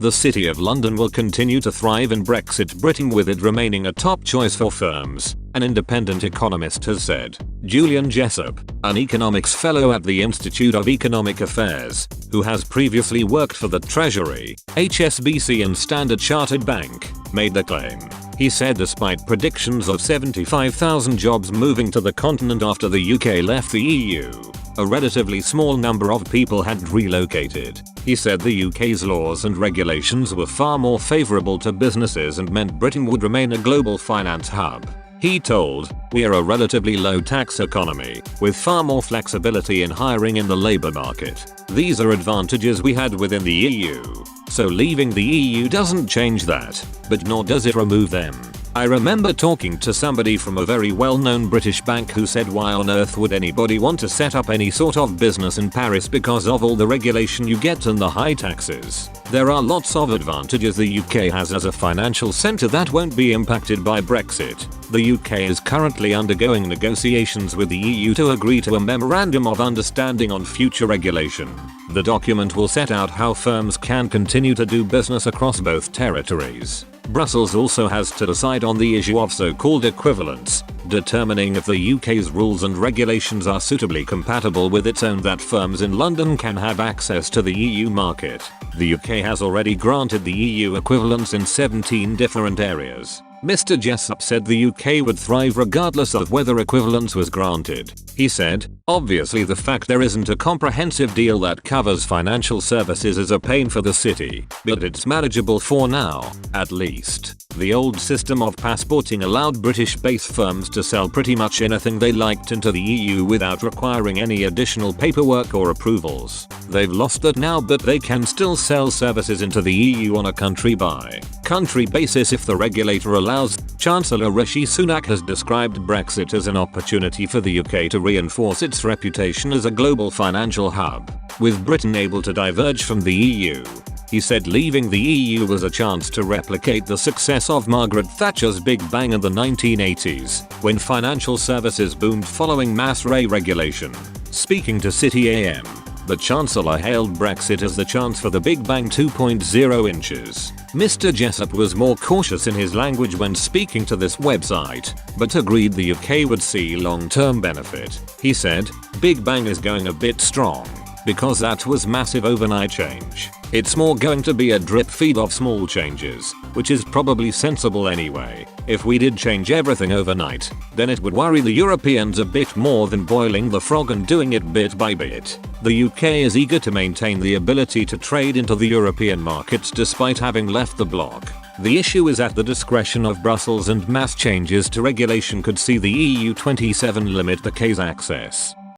The City of London will continue to thrive in Brexit Britain, with it remaining a top choice for firms, an independent economist has said. Julian Jessup, an economics fellow at the Institute of Economic Affairs, who has previously worked for the Treasury, HSBC and Standard Chartered Bank, made the claim. He said despite predictions of 75,000 jobs moving to the continent after the UK left the EU, a relatively small number of people had relocated. He said the UK's laws and regulations were far more favourable to businesses and meant Britain would remain a global finance hub. He told, "We are a relatively low tax economy, with far more flexibility in hiring in the labour market. These are advantages we had within the EU. So leaving the EU doesn't change that, but nor does it remove them." I remember talking to somebody from a very well-known British bank who said, why on earth would anybody want to set up any sort of business in Paris because of all the regulation you get and the high taxes. There are lots of advantages the UK has as a financial centre that won't be impacted by Brexit. The UK is currently undergoing negotiations with the EU to agree to a memorandum of understanding on future regulation. The document will set out how firms can continue to do business across both territories. Brussels also has to decide on the issue of so-called equivalence, determining if the UK's rules and regulations are suitably compatible with its own, that firms in London can have access to the EU market. The UK has already granted the EU equivalence in 17 different areas. Mr. Jessup said the UK would thrive regardless of whether equivalence was granted. He said, "Obviously the fact there isn't a comprehensive deal that covers financial services is a pain for the city, but it's manageable for now, at least." The old system of passporting allowed British-based firms to sell pretty much anything they liked into the EU without requiring any additional paperwork or approvals. They've lost that now, but they can still sell services into the EU on a country-by-country basis if the regulator allows. Chancellor Rishi Sunak has described Brexit as an opportunity for the UK to reinforce its reputation as a global financial hub, with Britain able to diverge from the EU. He said leaving the EU was a chance to replicate the success of Margaret Thatcher's Big Bang in the 1980s, when financial services boomed following mass re-regulation. Speaking to City AM, the Chancellor hailed Brexit as the chance for the Big Bang 2.0 inches. Mr. Jessup was more cautious in his language when speaking to this website, but agreed the UK would see long-term benefit. He said, "Big Bang is going a bit strong, because that was massive overnight change. It's more going to be a drip feed of small changes, which is probably sensible anyway. If we did change everything overnight, then it would worry the Europeans a bit more than boiling the frog and doing it bit by bit." The UK is eager to maintain the ability to trade into the European markets despite having left the bloc. The issue is at the discretion of Brussels, and mass changes to regulation could see the EU 27 limit the UK's access.